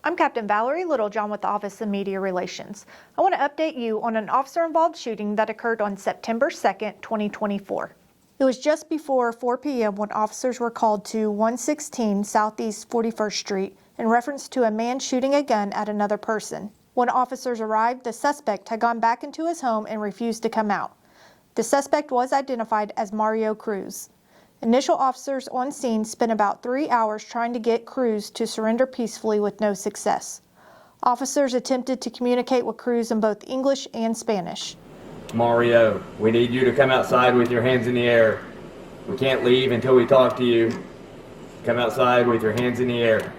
I'm Captain Valerie Littlejohn with the Office of Media Relations. I want to update you on an officer-involved shooting that occurred on September 2nd, 2024. It was just before 4 p.m. when officers were called to 116 Southeast 41st Street in reference to a man shooting a gun at another person. When officers arrived, the suspect had gone back into his home and refused to come out. The suspect was identified as Mario Cruz. Initial officers on scene spent about 3 hours trying to get Cruz to surrender peacefully with no success. Officers attempted to communicate with Cruz in both English and Spanish. Mario, we need you to come outside with your hands in the air. We can't leave until we talk to you. Come outside with your hands in the air.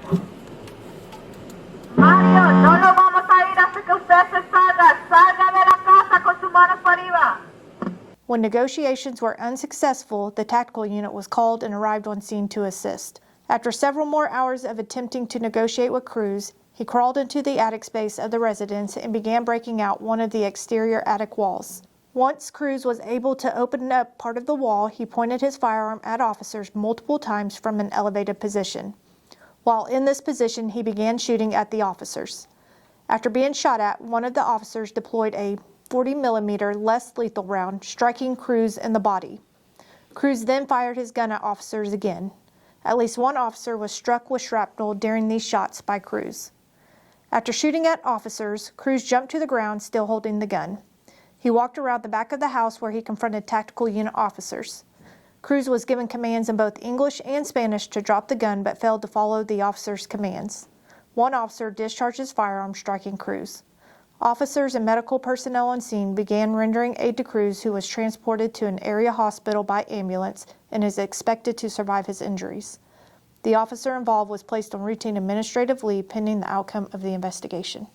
Mario, no lo vamos a ir hasta que usted se salga. Salga de la casa con sus manos para arriba. When negotiations were unsuccessful, the tactical unit was called and arrived on scene to assist. After several more hours of attempting to negotiate with Cruz, he crawled into the attic space of the residence and began breaking out one of the exterior attic walls. Once Cruz was able to open up part of the wall, he pointed his firearm at officers multiple times from an elevated position. While in this position, he began shooting at the officers. After being shot at, one of the officers deployed a 40mm less lethal round, striking Cruz in the body. Cruz then fired his gun at officers again. At least one officer was struck with shrapnel during these shots by Cruz. After shooting at officers, Cruz jumped to the ground, still holding the gun. He walked around the back of the house where he confronted tactical unit officers. Cruz was given commands in both English and Spanish to drop the gun, but failed to follow the officers' commands. One officer discharged his firearm, striking Cruz. Officers and medical personnel on scene began rendering aid to Cruz, who was transported to an area hospital by ambulance and is expected to survive his injuries. The officer involved was placed on routine administrative leave pending the outcome of the investigation.